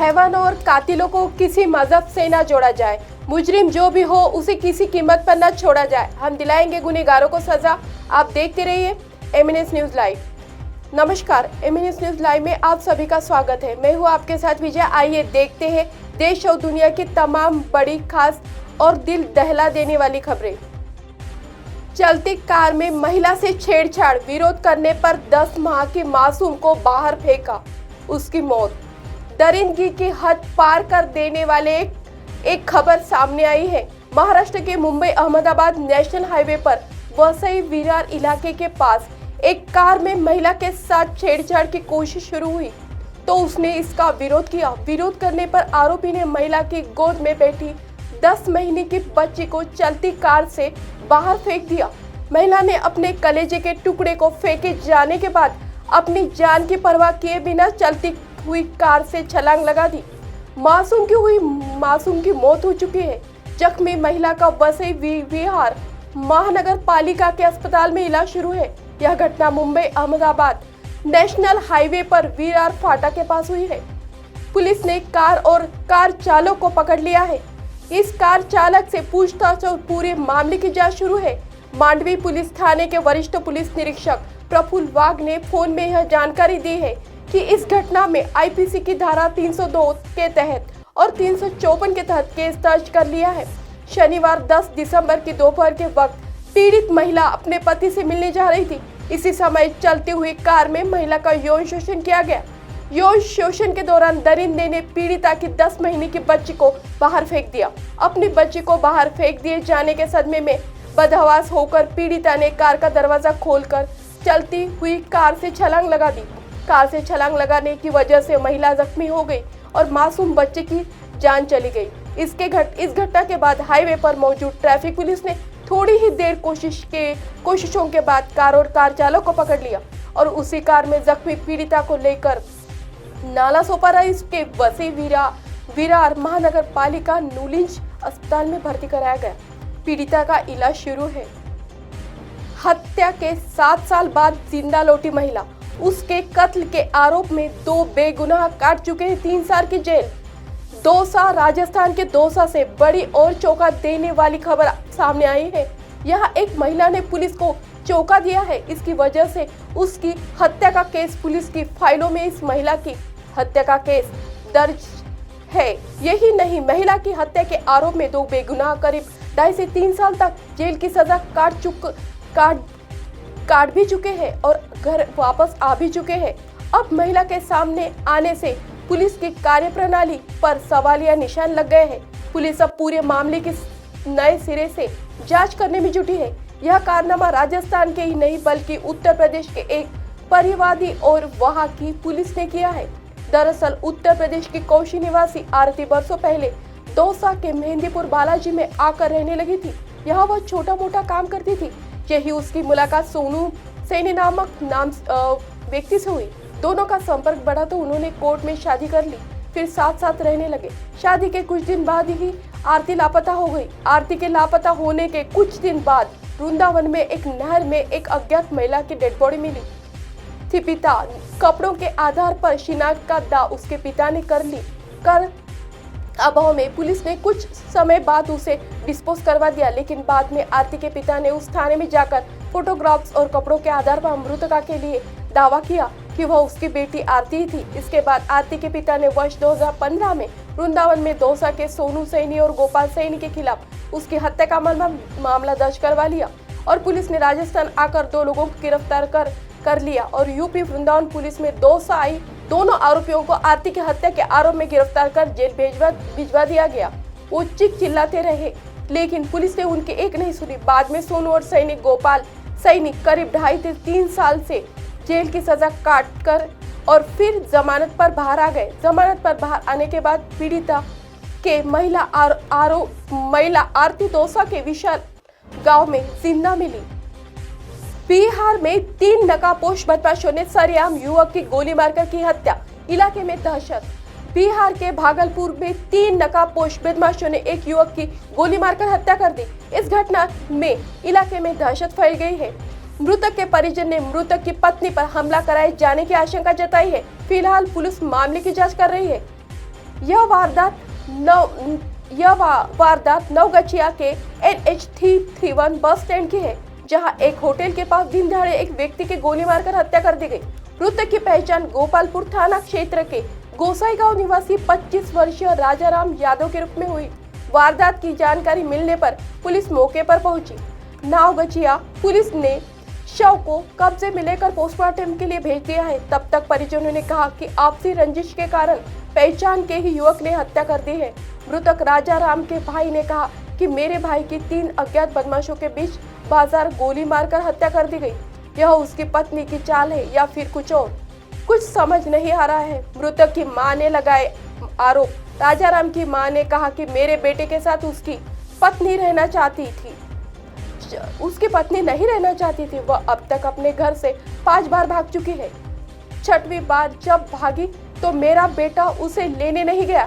हैवान और कातिलों को किसी मजहब से न जोड़ा जाए। मुजरिम जो भी हो उसे किसी कीमत पर न छोड़ा जाए। हम दिलाएंगे गुनहगारों को सजा। आप देखते रहिए एमएनएस न्यूज लाइव। नमस्कार, एमएनएस न्यूज लाइव में आप सभी का स्वागत है। मैं हूं आपके साथ विजय। आइए देखते हैं देश और दुनिया की तमाम बड़ी, खास और दिल दहला देने वाली खबरें। चलती कार में महिला से छेड़छाड़, विरोध करने पर 10 माह की मासूम को बाहर फेंका, उसकी मौत। दरिंदगी की हद पार कर देने वाले एक खबर सामने आई है। महाराष्ट्र के मुंबई अहमदाबाद नेशनल हाईवे पर वसई विरार इलाके के पास एक कार में महिला के साथ छेड़छाड़ की कोशिश शुरू हुई तो उसने इसका विरोध किया। विरोध करने पर आरोपी ने महिला की गोद में बैठी 10 महीने की बच्ची को चलती कार से बाहर फेंक दिया। महिला ने अपने कलेजे के टुकड़े को फेंके जाने के बाद अपनी जान की परवाह किए बिना चलती हुई कार से छलांग लगा दी। मासूम की मौत हो चुकी है। जख्मी महिला का वसई विहार महानगर पालिका के अस्पताल में इलाज शुरू है। यह घटना मुंबई अहमदाबाद नेशनल हाईवे पर विरार फाटा के पास हुई है। पुलिस ने कार और कार चालक को पकड़ लिया है। इस कार चालक से पूछताछ और पूरे मामले की जांच शुरू है। मांडवी पुलिस थाने के वरिष्ठ पुलिस निरीक्षक प्रफुल्ल वाघ ने फोन में यह जानकारी दी है कि इस घटना में आईपीसी की धारा 302 के तहत और 354 के तहत केस दर्ज कर लिया है। शनिवार 10 दिसंबर की दोपहर के वक्त पीड़ित महिला अपने पति से मिलने जा रही थी। इसी समय चलती हुई कार में महिला का यौन शोषण किया गया। यौन शोषण के दौरान दरिंदे ने पीड़िता की 10 महीने की बच्ची को बाहर फेंक दिया। अपनी बच्ची को बाहर फेंक दिए जाने के सदमे में बदहवास होकर पीड़िता ने कार का दरवाजा खोलकर चलती हुई कार से छलांग लगा दी। कार से छलांग लगाने की वजह से महिला जख्मी हो गई और मासूम बच्चे की जान चली गई। इस घटना के बाद हाईवे पर मौजूद ट्रैफिक पुलिस ने थोड़ी ही देर कोशिशों के बाद कार और कार चालक को पकड़ लिया और उसी कार में जख्मी पीड़िता को लेकर नालासोपारा के वसई विरार महानगर पालिका नूलिंज अस्पताल में भर्ती कराया गया। पीड़िता का इलाज शुरू है। हत्या के 7 साल बाद जिंदा लौटी महिला, उसके कत्ल के आरोप में 2 बेगुनाह काट चुके हैं 3 साल की जेल। दौसा, राजस्थान के दौसा से बड़ी और चौंका देने वाली खबर सामने आई है। यहाँ एक महिला ने पुलिस को चौंका दिया है। इसकी वजह से उसकी हत्या का केस पुलिस की फाइलों में इस महिला की हत्या का केस दर्ज है। यही नहीं, महिला की हत्या के आरोप में 2 बेगुनाह करीब 2.5 से 3 साल तक जेल की सजा काट भी चुके हैं और घर वापस आ भी चुके हैं। अब महिला के सामने आने से पुलिस की कार्यप्रणाली पर सवालिया निशान लग गए हैं। पुलिस अब पूरे मामले की नए सिरे से जांच करने में जुटी है। यह कारनामा राजस्थान के ही नहीं बल्कि उत्तर प्रदेश के एक परिवादी और वहां की पुलिस ने किया है। दरअसल उत्तर प्रदेश की कौशी निवासी आरती बरसों पहले दौसा के मेहंदीपुर बालाजी में आकर रहने लगी थी। यहाँ वह छोटा मोटा काम करती थी। यही उसकी मुलाकात सोनू सैनी नामक व्यक्ति से हुई। दोनों का संपर्क बढ़ा तो उन्होंने कोर्ट में शादी कर ली, फिर साथ साथ रहने लगे। शादी के कुछ दिन बाद ही आरती लापता हो गई। आरती के लापता होने के कुछ दिन बाद वृंदावन में एक नहर में एक अज्ञात महिला की डेड बॉडी मिली थी। कपड़ों के आधार पर शिनाख्त का दावा उसके पिता ने कर अभाव में पुलिस ने कुछ समय बाद उसे डिस्पोज करवा दिया। लेकिन बाद में आरती के पिता ने उस थाने में जाकर फोटोग्राफ्स और कपड़ों के आधार पर मृतका के लिए दावा किया कि वह उसकी बेटी आरती थी। इसके बाद आरती के पिता ने वर्ष 2015 में वृंदावन में दौसा के सोनू सैनी और गोपाल सैनी के खिलाफ उसकी हत्या का मामला दर्ज करवा लिया और पुलिस ने राजस्थान आकर 2 लोगों को गिरफ्तार कर लिया और यूपी वृंदावन पुलिस में दौसा आई दोनों आरोपियों को आरती की हत्या के आरोप में गिरफ्तार कर जेल भिजवा दिया गया। वो चीख चिल्लाते रहे लेकिन पुलिस ने उनकी एक नहीं सुनी। बाद में सोनू और सैनिक गोपाल सैनी करीब 2.5 से 3 साल से जेल की सजा काट कर और फिर जमानत पर बाहर आ गए। जमानत पर बाहर आने के बाद पीड़िता के महिला आरती दौसा के विशाल गांव में जिंदा मिली। बिहार में 3 नकाबपोश बदमाशों ने सरेआम युवक की गोली मारकर की हत्या, इलाके में दहशत। बिहार के भागलपुर में 3 नकाबपोश बदमाशों ने एक युवक की गोली मारकर हत्या कर दी। इस घटना में इलाके में दहशत फैल गई है। मृतक के परिजन ने मृतक की पत्नी पर हमला कराए जाने की आशंका जताई है। फिलहाल पुलिस मामले की जांच कर रही है। यह वारदात नवगछिया के NH 331 बस स्टैंड की है, जहां एक होटल के पास दिन दहाड़े एक व्यक्ति की गोली मारकर हत्या कर दी गई। मृतक की पहचान गोपालपुर थाना क्षेत्र के गोसाई गांव निवासी 25 वर्षीय राजाराम यादव के रूप में हुई। वारदात की जानकारी मिलने पर पुलिस मौके पर पहुंची। नवगछिया पुलिस ने शव को कब्जे में लेकर पोस्टमार्टम के लिए भेज दिया है। तब तक परिजनों ने कहा कि आपसी रंजिश के कारण पहचान के ही युवक ने हत्या कर दी है। मृतक राजाराम के भाई ने कहा कि मेरे भाई की 3 अज्ञात बदमाशों के बीच बाजार गोली मारकर हत्या कर दी गई। यह उसकी पत्नी की चाल है या फिर कुछ और, कुछ समझ नहीं आ रहा है। मृतक की मां ने लगाए आरोप। राजाराम की मां ने कहा कि मेरे बेटे के साथ उसकी पत्नी नहीं रहना चाहती थी। वह अब तक अपने घर से 5 बार भाग चुकी है। 6वीं बार जब भागी तो मेरा बेटा उसे लेने नहीं गया।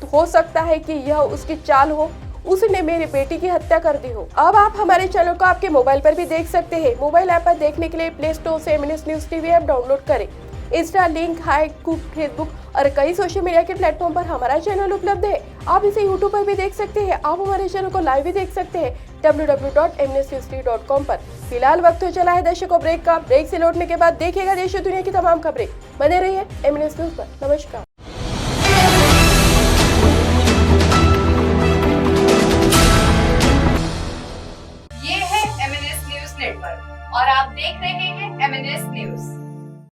तो हो सकता है कि यह उसकी चाल हो, उसने मेरी बेटी की हत्या कर दी हो। अब आप हमारे चैनल को आपके मोबाइल पर भी देख सकते हैं। मोबाइल ऐप पर देखने के लिए प्ले स्टोर से MNS news TV app download करें। इंस्टा, लिंक, हाइकू, फेसबुक और कई सोशल मीडिया के प्लेटफॉर्म पर हमारा चैनल उपलब्ध है। आप इसे यूट्यूब पर भी देख सकते हैं। आप हमारे चैनल को लाइव भी देख सकते हैं www.mnsnewstv.com पर। फिलहाल वक्त हो चला है दर्शकों ब्रेक का। ब्रेक से लौटने के बाद देखिएगा देश और दुनिया की तमाम खबरें। बने रहिए MNS न्यूज पर। नमस्कार। ये है MNS न्यूज नेटवर्क और आप देख रहे हैं MNS न्यूज।